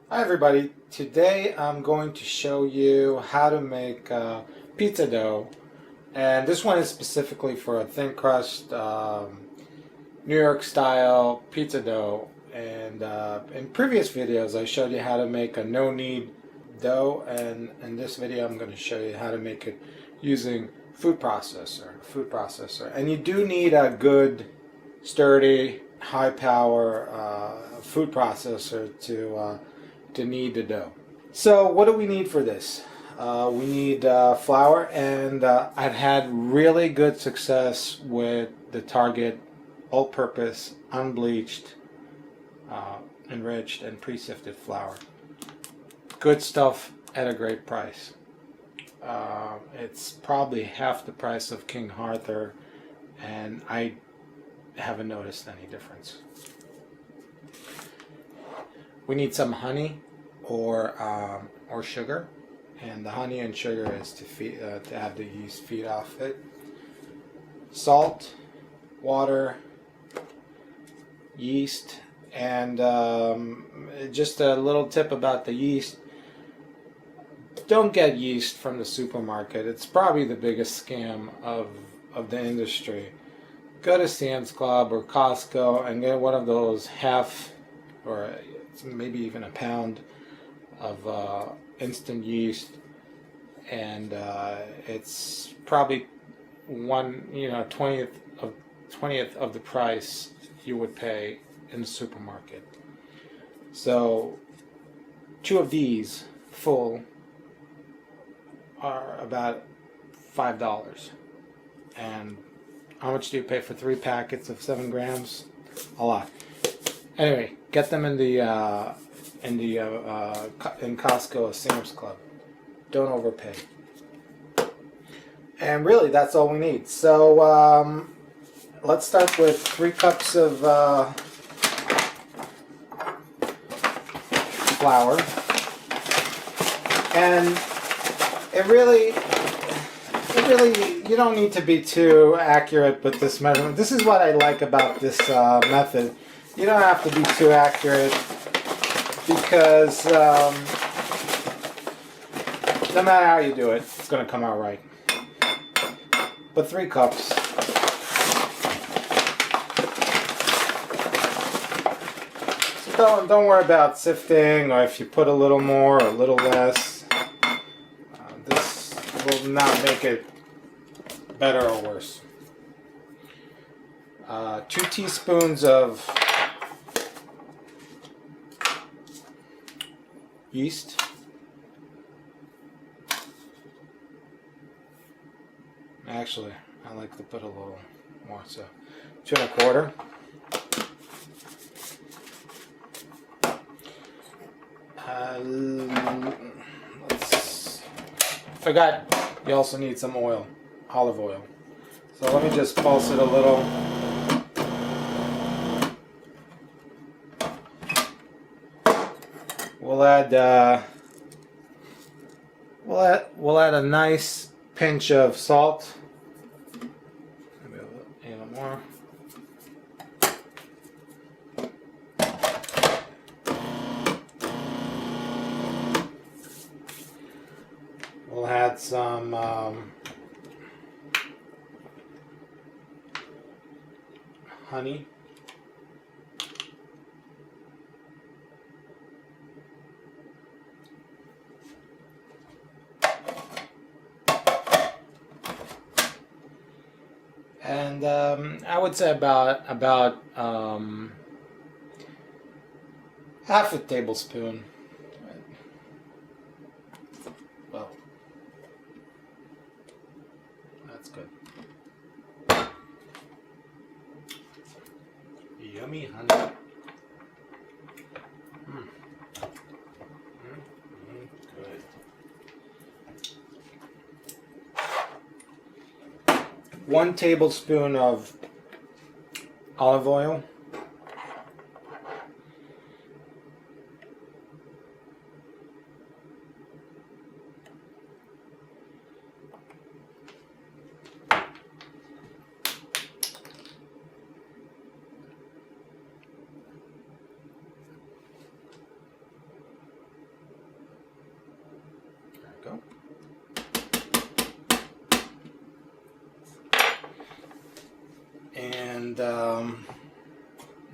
Hi everybody, today I'm going to show you how to make pizza dough, and this one is specifically for a thin crust New York style pizza dough. And in previous videos I showed you how to make a no knead dough, and in this video I'm going to show you how to make it using food processor. And you do need a good sturdy high power food processor to knead the dough. So what do we need for this? We need flour, and I've had really good success with the Target all-purpose, unbleached, enriched, and pre-sifted flour. Good stuff at a great price. It's probably half the price of King Arthur, and I haven't noticed any difference. We need some honey or sugar, and the honey and sugar is to have the yeast feed off it. Salt, water, yeast, and just a little tip about the yeast. Don't get yeast from the supermarket. It's probably the biggest scam of the industry. Go to Sam's Club or Costco and get one of those half or maybe even a pound of instant yeast, and it's probably 20th of the price you would pay in the supermarket. So 2 of these full are about $5. And how much do you pay for 3 packets of 7 grams? A lot. Anyway, get them in Costco or Sam's Club. Don't overpay. And really, that's all we need. So let's start with 3 cups of flour. And it really, you don't need to be too accurate with this measurement. This is what I like about this method. You don't have to be too accurate, because no matter how you do it, it's going to come out right. But 3 cups. So don't worry about sifting, or if you put a little more or a little less. This will not make it better or worse. 2 teaspoons of yeast. Actually, I like to put a little more, so 2 1/4. Forgot, you also need some oil, olive oil. So let me just pulse it a little. We'll add a nice pinch of salt. Maybe a little more. We'll add some honey. And I would say about half a tablespoon. Well, that's good. Yummy honey. Good. 1 tablespoon of olive oil. And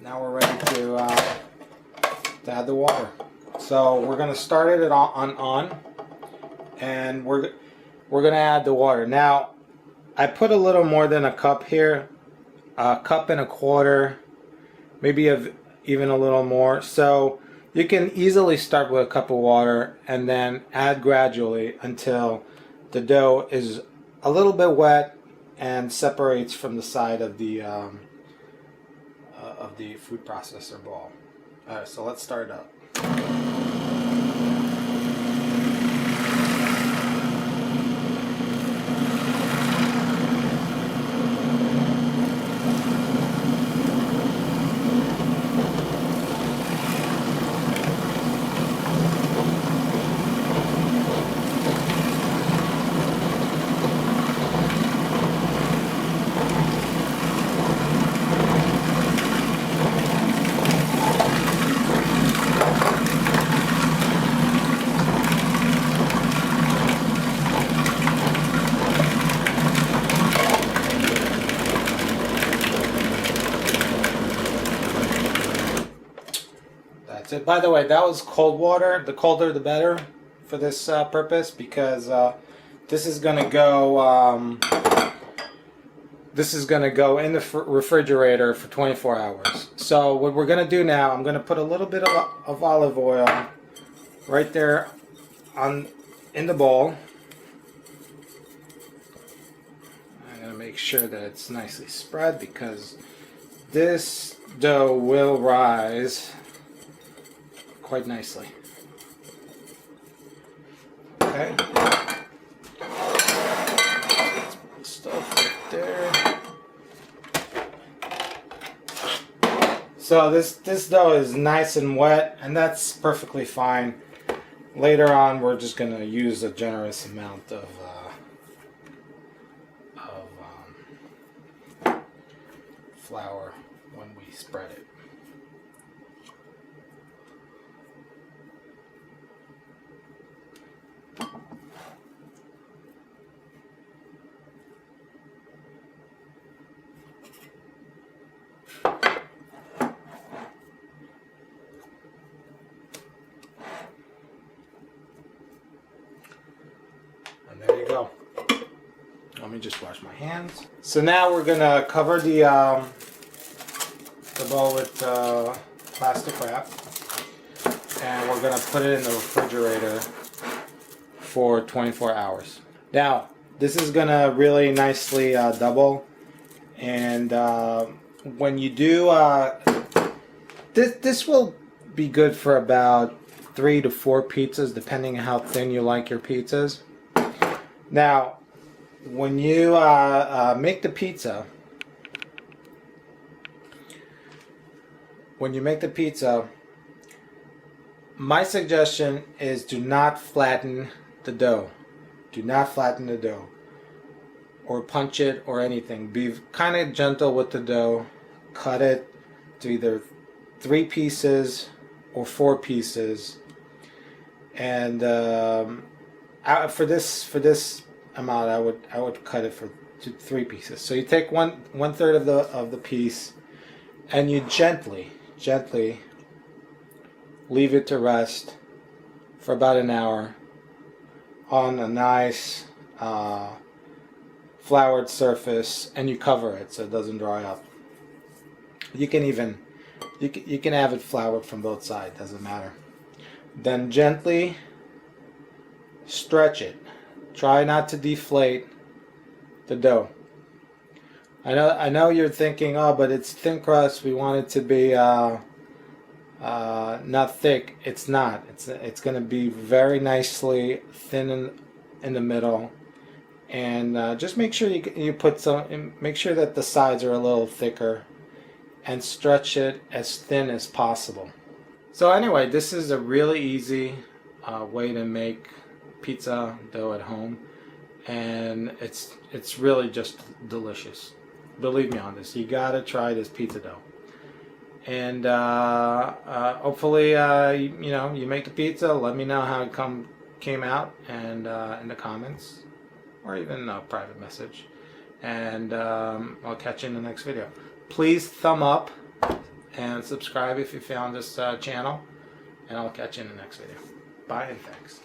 now we're ready to add the water. So we're going to start it on, and we're going to add the water. Now, I put a little more than a cup here, a cup and a quarter, maybe even a little more. So you can easily start with a cup of water and then add gradually until the dough is a little bit wet and separates from the side of the food processor bowl. Alright, so let's start it up. That's it. By the way, that was cold water. The colder the better for this purpose, because this is going to go in the refrigerator for 24 hours. So what we're going to do now, I'm going to put a little bit of olive oil right there in the bowl. I'm going to make sure that it's nicely spread, because this dough will rise quite nicely. Okay. Stuff right there. So this dough is nice and wet, and that's perfectly fine. Later on, we're just going to use a generous amount of flour when we spread it. And there you go. Let me just wash my hands. So now we're gonna cover the bowl with plastic wrap, and we're gonna put it in the refrigerator for 24 hours. Now, this is gonna really nicely double, and when you do, this will be good for about 3 to 4 pizzas, depending on how thin you like your pizzas. Now, when you make the pizza, my suggestion is do not flatten the dough. Do not flatten the dough, or punch it or anything. Be kind of gentle with the dough. Cut it to either 3 pieces or 4 pieces, and for this amount, I would cut it for 3 pieces. So you take one third of the piece, and you gently leave it to rest for about an hour on a nice floured surface, and you cover it so it doesn't dry up. You can have it floured from both sides, doesn't matter. Then gently stretch it. Try not to deflate the dough. I know you're thinking, oh, but it's thin crust. We want it to be not thick. It's not. It's going to be very nicely thin in the middle, and just make sure you put some. Make sure that the sides are a little thicker, and stretch it as thin as possible. So anyway, this is a really easy way to make pizza dough at home, and it's really just delicious. Believe me on this. You gotta try this pizza dough, and hopefully you make the pizza. Let me know how it came out, and in the comments, or even a private message, and I'll catch you in the next video. Please thumb up and subscribe if you found this channel, and I'll catch you in the next video. Bye and thanks.